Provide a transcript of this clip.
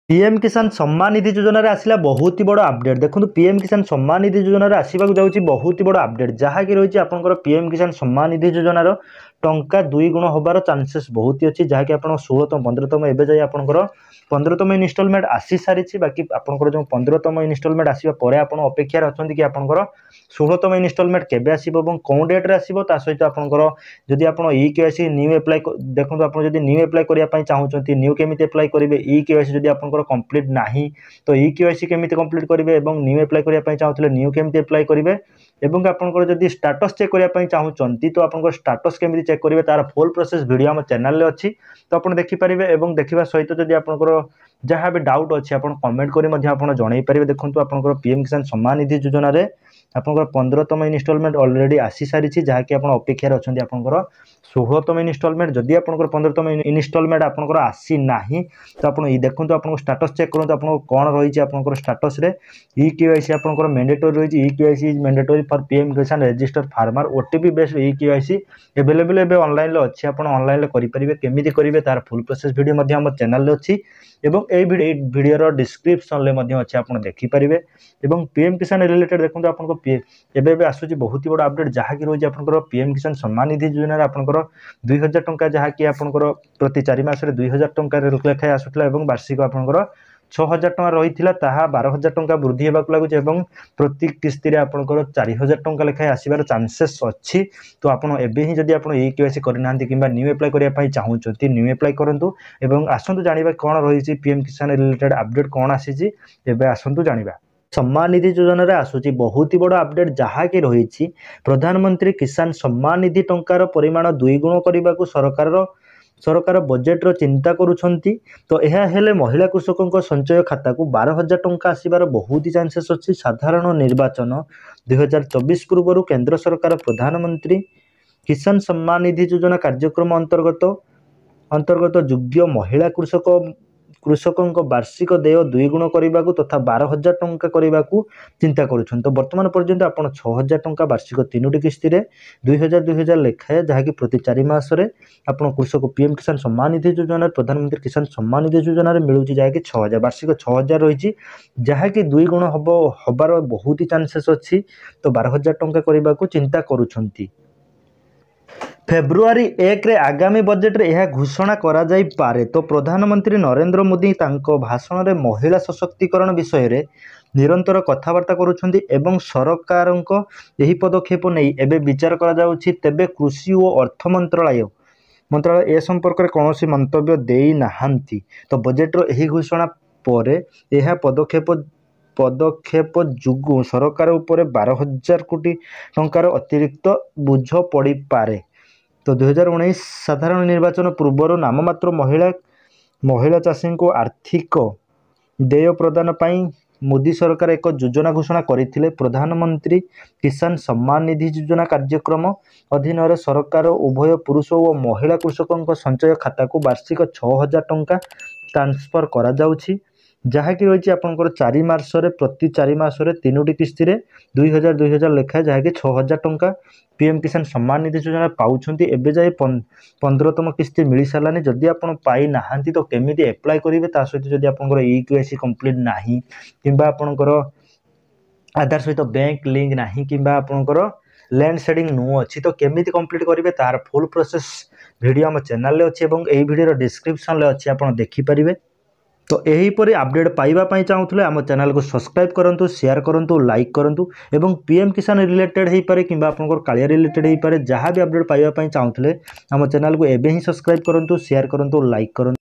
PM किसान सम्मान निधि योजना रे आसिला बहुत ही बड़ अपडेट। देखो पीएम किसान सम्मान निधि योजना रे आसवाक जाऊँगी बहुत ही बड़ अपडेट जहाँकि रही आपंकर पीएम किसान सम्मान निधि योजनार टंका 2 गुण होबार चांसेस बहुत ही अच्छी जहाँकि आप 16तम 15तम एवं जाए आपंकर 15तम इनस्टलमेंट आसी सारी बाकी आपंकर जो 15तम इनस्टलमेंट आसवा पर आप अपेक्षार अच्छा कि आपंकर 16तम इनस्टलमेंट केबे आसीबो और कौन डेट्रे आसीबो ता सहित आपंकर जदि आप ई केवाईसी न्यू एप्लाय देखो आप न्यू एप्लाय करने चाहूँगी न्यू केमी एप्लाय करेंगे ई केवाईसी जदि आपंकर कंप्लीट नाही तो ई केवाईसी केमी कंप्लीट करेंगे और न्यू एप्लाय करने चाहूँगे न्यू केमी एप्लाय करेंगे एवं आपंकर जदि स्टाटस चेक करने चाहूँगी तो आप स्टाटस केमी चेक करेंगे तार फुल प्रोसेस वीडियो आम चैनल में अच्छी तो आप देखिपारे और देखा सहित जदि आपंकर जहाँ भी डाउट अच्छे आप कमेंट कर जन पारे। देखो आपंकर पीएम किसान सम्मान निधि योजना रे आपंकर 15तम इनस्टलमेंट ऑलरेडी आसी सारी जहाँकि आप अपेक्षार अच्छा आपंकर 16तम इनस्टलमेंट जदि आपंकर 15तम इनस्टलमेंट आपंकर आसी ना तो आप देखो आप स्टाटस चेक करूँ आप कौन रही आपंकर स्टाटस रे ई केवाईसी आपंकर मैंडेटरी रही e KYC is mandatory for PM Kisan registered farmer OTP based e KYC available एवं ऑनलाइन अच्छी आप ऑनलाइन करेंगे केमी करेंगे तार फुल प्रोसेस वीडियो आम चैनल अच्छी एवं ए वीडियो डिस्क्रिप्शन अच्छे आप देखिपारे और पीएम किसान रिलेटेड देखो आप एवं आसूँ बहुत ही बड़ा अपडेट जहाँकि रही है पीएम किसान सम्मान निधि योजना आपंकर 2000 टंका जहाँकि आपंकर प्रति 4 मासरे 2000 टंका लेखाएं आसूला और वार्षिक आपंकर 6000 टंका रही है 12000 टंका वृद्धि होगा लगुच और प्रति किस्ती आपंकर 4000 टंका लेखाएं आसबार चांसेस अच्छी तो आपड़ एवं ही जब आप केवाईसी करना कि न्यू एप्लाय करने चाहूँगी न्यू एप्लाय करूँ और आसतु जाना कौन रही पीएम किसान रिलेटेड अपडेट कौन आसी आसतु जाना। सम्मान निधि योजना रे आसूची बहुत ही बड़ा अपडेट जहाँकि रही प्रधानमंत्री किसान सम्मान निधि टंकार परिमाण 2 गुण करने को सरकार बजेट्र चिंता करुछंती तो यह हेले महिला कृषकों संचय खाता को 12,000 टंका आसबार बहुत ही चांसेस अच्छी। साधारण निर्वाचन 2024 पूर्व केंद्र सरकार प्रधानमंत्री किसान सम्मान निधि योजना कार्यक्रम अंतर्गत योग्य महिला कृषकों वार्षिक देय 2 गुण करने को तथा 12,000 टंका करने को चिंता करुछन। तो वर्तमान पर्यंत आप 6,000 टंका वार्षिक 3टी किस्ती 2,000 लेखाए जहाँकि प्रति 4 मासरे आप कृषक पीएम किसान सम्मान निधि योजना प्रधानमंत्री किसान सम्मान निधि योजना मिलूँ जहाँकि 6,000 वार्षिक 6,000 रही जहाँकि 2 गुण हबार बहुत ही चांसेस अच्छी तो 12,000 टंका करने को चिंता करुछंती। फेब्रुआरी 1 रे आगामी बजेट रे यह घोषणा करा जाई पारे तो प्रधानमंत्री नरेंद्र मोदी तांको भाषण रे महिला सशक्तिकरण विषय रे निरंतर कथबार्ता करुछंती एवं सरकारंको यही पदक्षेप नहीं एबे विचार करा जाउछि। तेबे कृषि और अर्थ मंत्रालय ए संपर्क में कौन मंतव्य देई नाहांती तो बजेट रो यही घोषणा परे यह पदक्षेप जुगु सरकार उपर 12,000 कोटी टंकार अतिरिक्त बोझ पड़ी पारे। तो 2019 साधारण निर्वाचन पूर्व नाममात्र महिला चाषी को आर्थिक देय प्रदान पाई मोदी सरकार एक योजना घोषणा करथिले। प्रधानमंत्री किसान सम्मान निधि योजना कार्यक्रम अधीन सरकार उभय पुरुष और महिला कृषकों संचय खाता को वार्षिक 6,000 टंका ट्रांसफर करा जाउछि जहाँकि रही आपंकर 4 मासरे प्रति 4 मासरे 3टी किस्ती 2,000 लेखाए जहाँकि 6,000 टंका पीएम किसान सम्मान निधि योजना पाउछंती। एबे जाए 15तम किस्ती मिल सारानी जदि आप पाई नाहांती तो केमी एप्लाय करेंगे ता सहित जदि आपंकर ई केवाईसी कंप्लीट नाही किंबा आपंकर आधार सहित बैंक लिंक नाही किंबा आपंकर लैंड शेडिंग नो अच्छी तो केमी कंप्लीट करेंगे तार फुल प्रोसेस वीडियो आम चैनल में अच्छी और यही वीडियो डिस्क्रिप्शन में अच्छी आप देखिपारे। तो यहीपरि अपडेट पाइबापी चाहूँगे आम चैनल को सब्सक्राइब करूँ शेयर करूँ लाइक करूँ एवं पीएम किसान रिलेटेड हो पारे कि आपंकर कालिया रिलेटेड हो पारे जहाँ भी अपडेट पाइबापी चाहूँगे आम चैनल को एवं ही सब्सक्राइब करूँ शेयर करूँ लाइक करूँ।